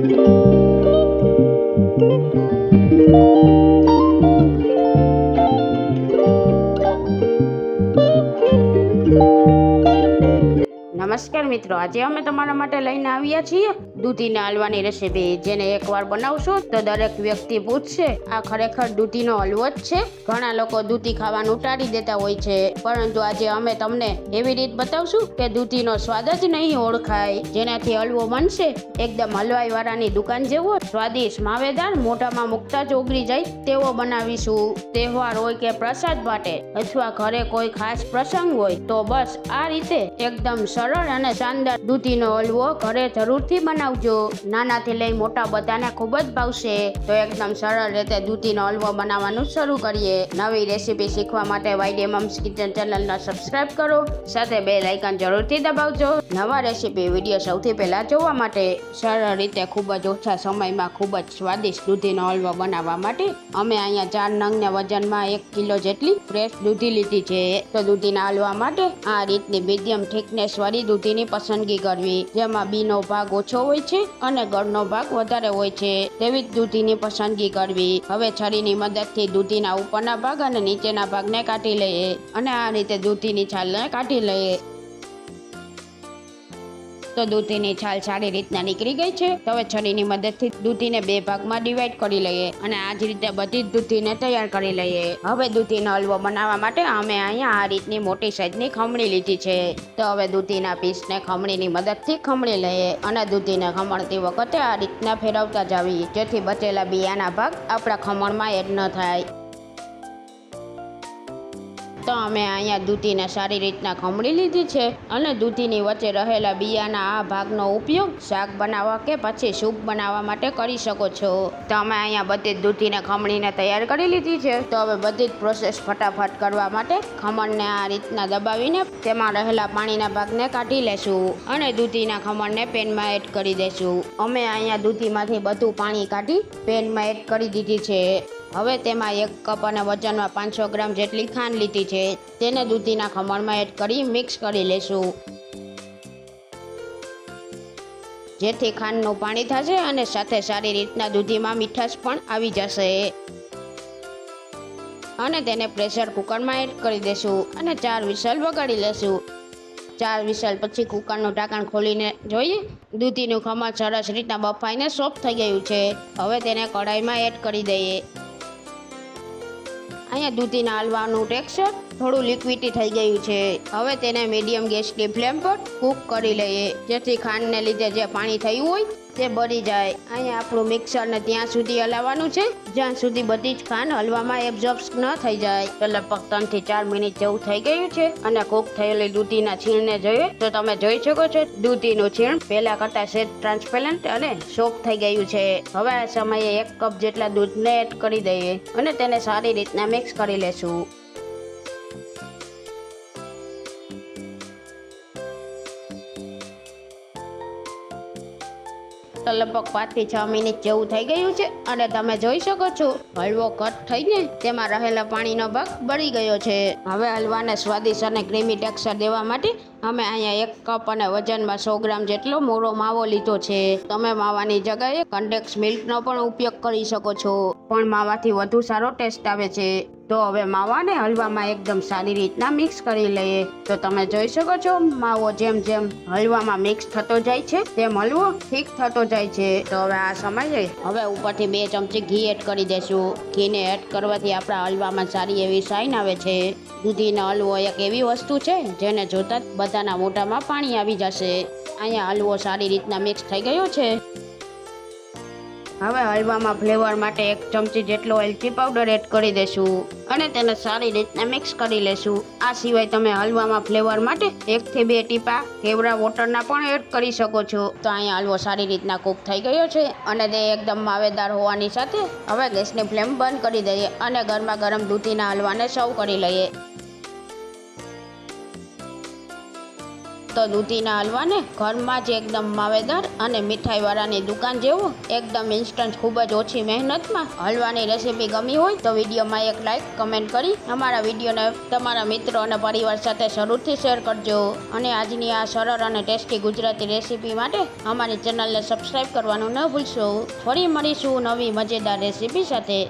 નમસ્કાર મિત્રો, આજે અમે તમારા માટે લઈને આવ્યા છીએ દૂધીના હલવાની રેસીપી, જેને એકવાર બનાવશો તો દરેક વ્યક્તિ પૂછશે આ ખરેખર દૂધીનો હલવો જ છે? ઘણા લોકો દૂધી ખાવાનું ટાળી દેતા હોય છે, પરંતુ આજે અમે તમને એવી રીત બતાવશું કે દૂધીનો સ્વાદ જ નહીં ઓળખાય, જેનાથી હલવો બનશે એકદમ હલવાઈ વાળાની દુકાન જેવો સ્વાદિષ્ટ, માવેદાર, મોઢામાં મુકતા જ ઓગળી જાય તેવો બનાવીશું. તહેવાર હોય કે પ્રસાદ માટે અથવા ઘરે કોઈ ખાસ પ્રસંગ હોય તો બસ આ રીતે એકદમ સરળ અને શાનદાર દૂધીનો હલવો ઘરે જરૂરથી બનાવજો. નાનાથી લઈ મોટા બધાને ખૂબ જ ભાવશે. તો એકદમ સરળ રીતે દૂધીનો હલવો બનાવવાનું શરૂ કરીએ. નવી રેસીપી શીખવા માટે YD મમ્સ કિચન ચેનલને સબસ્ક્રાઇબ કરો, સાથે બેલ આઇકન જરૂરથી દબાવજો. નવા રેસીપી વિડીયો સૌથી પહેલા જોવા માટે સરળ રીતે ખૂબ જ ઓછા સમયમાં ખૂબ જ સ્વાદિષ્ટ દૂધીનો હલવો બનાવવા માટે અમે અહીંયા 4 નંગને વજનમાં 1 કિલો જેટલી ફ્રેશ દૂધી લીધી છે. તો દૂધીના હલવા માટે આ રીતની મીડિયમ થિકનેસ વાળી દૂધીની પસંદગી કરવી, જેમાં બીનો ભાગ ઓછો હોય છે અને ગળનો ભાગ વધારે હોય છે તેવી જ દૂધીની પસંદગી કરવી. હવે છરીની મદદથી દૂધીના ઉપરના ભાગ અને નીચેના ભાગને કાઢી લઈએ અને આ રીતે દૂધીની છાલને કાઢી લઈએ. તો દૂધીની છાલ સારી રીતના નીકળી ગઈ છે. તો હવે છરીની મદદથી દૂધીને 2 ભાગમાં ડિવાઈડ કરી લઈએ અને આ જ રીતે બધી જ દૂધીને તૈયાર કરી લઈએ. હવે દૂધીનો હલવો બનાવવા માટે અમે અહીંયા આ રીતની મોટી સાઈઝની ખમણી લીધી છે. તો હવે દૂધીના પીસને ખમણીની મદદથી ખમણી લઈએ અને દૂધીને ખમણતી વખતે આ રીતના ફેરવતા જાવી, જેથી બચેલા બિયાના ભાગ આપણા ખમણમાં એડ ન થાય. તો અમે અહીંયા દૂધીને સારી રીતના ખમણી લીધી છે અને દૂધીની વચ્ચે રહેલા બિયાના આ ભાગનો ઉપયોગ શાક બનાવવા કે પછી સૂપ બનાવવા માટે કરી શકો છો. તો અમે અહીંયા બધી જ દૂધીને ખમણીને તૈયાર કરી લીધી છે. તો હવે બધી જ પ્રોસેસ ફટાફટ કરવા માટે ખમણને આ રીતના દબાવીને તેમાં રહેલા પાણીના ભાગને કાઢી લેશું અને દૂધીના ખમણને પેનમાં એડ કરી દેશું. અમે અહીંયા દૂધીમાંથી બધું પાણી કાઢી પેનમાં એડ કરી દીધી છે. હવે તેમાં 1 કપ અને વજનમાં 500 ગ્રામ જેટલી ખાંડ લીધી છે, તેને દૂધીના ખમણમાં એડ કરી મિક્સ કરી લેશું, જેથી ખાંડનું પાણી થશે અને સાથે સારી રીતના દૂધીમાં મીઠાશ પણ આવી જશે. અને તેને પ્રેશર કુકરમાં એડ કરી દેશું અને 4 વિસલ વગાડી લેશું. 4 વિસલ પછી કુકરનું ઢાંકણ ખોલીને જોઈએ, દૂધીનું ખમણ સરસ રીતના બફાઈને સોફ્ટ થઈ ગયું છે. હવે તેને કઢાઈમાં એડ કરી દઈએ. અહીંયા દૂધીના હલવાનું ટેક્સચર થોડું લિક્વિડી થઈ ગયું છે. હવે તેને મીડિયમ ગેસની ફ્લેમ પર કૂક કરી લઈએ, જેથી ખાંડને લીધે જે પાણી થયું હોય તે બળી જાય. અહીંયા આપણું મિક્સરને ત્યાં સુધી હલાવવાનું છે જ્યાં સુધી બધી જ ખાંડ હલવામાં એબ્ઝોર્બ ન થઈ જાય. તો લગભગ 3 થી 4 મિનિટ જેવું થઈ ગયું છે અને કૂક થયેલી દૂધીના છીણને જોઈએ તો તમે જોઈ શકો છો દૂધીનું છીણ પહેલા કરતાં સેજ ટ્રાન્સપેરન્ટ અને સોફ્ટ થઈ ગયું છે. હવે આ સમયે 1 કપ જેટલા દૂધને એડ કરી દઈએ અને તેને સારી રીતના મિક્સ કરી લેશું. તો લગભગ 5 થી 6 મિનિટ જેવું થઈ ગયું છે અને તમે જોઈ શકો છો હલવો કટ થઈને તેમાં રહેલા પાણીનો ભાગ બળી ગયો છે. હવે હલવાને સ્વાદિષ્ટ અને ક્રીમી ટેક્સચર દેવા માટે અમે અહીંયા 1 કપ અને વજનમાં 100 ગ્રામ જેટલો મોરો માવો લીધો છે. તમે માવાની જગ્યાએ કન્ડેન્સ મિલ્કનો પણ ઉપયોગ કરી શકો છો, પણ માવાથી વધુ સારો ટેસ્ટ આવે છે. તો હવે માવાને હલવામાં એકદમ સારી રીતના મિક્સ કરી લઈએ. તો તમે જોઈ શકો છો માવો જેમ જેમ હલવામાં મિક્સ થતો જાય છે તેમ હલવો ઠીક થતો જાય છે. તો હવે આ સમયે હવે ઉપરથી 2 ચમચી ઘી એડ કરી દેશું. ઘીને એડ કરવાથી આપણા હલવામાં સારી એવી શાઇન આવે છે. દૂધીનો હલવો એક એવી વસ્તુ છે જેને જોતા જ બધાના મોઢામાં પાણી આવી જશે. અહીંયા હલવો સારી રીતના મિક્સ થઈ ગયો છે. હવે હલવામાં ફ્લેવર માટે 1 ચમચી જેટલો એલચી પાવડર એડ કરી દેશું અને તેને સારી રીતના મિક્સ કરી લેશું. આ સિવાય તમે હલવામાં ફ્લેવર માટે 1 થી 2 ટીપા કેવડા વોટરના પણ એડ કરી શકો છો. તો અહીંયા હલવો સારી રીતના કૂક થઈ ગયો છે અને તે એકદમ માવેદાર હોવાની સાથે હવે ગેસની ફ્લેમ બંધ કરી દઈએ અને ગરમા ગરમ દૂધીના હલવાને સર્વ કરી લઈએ. તો તો દૂધીના હલવાને ઘરમાં જ એકદમ માવેદાર અને મીઠાઈવાળાની દુકાન જેવું એકદમ ઇન્સ્ટન્ટ ખૂબ જ ઓછી મહેનતમાં હલવાની રેસીપી ગમી હોય તો વિડીયોમાં એક લાઇક કમેન્ટ કરી અમારા વિડીયોને તમારા મિત્રો અને પરિવાર સાથે જરૂરથી શેર કરજો અને આજની આ સરળ અને ટેસ્ટી ગુજરાતી રેસીપી માટે અમારી ચેનલને સબસ્ક્રાઈબ કરવાનું ન ભૂલશો. ફરી મળીશું નવી મજેદાર રેસીપી સાથે.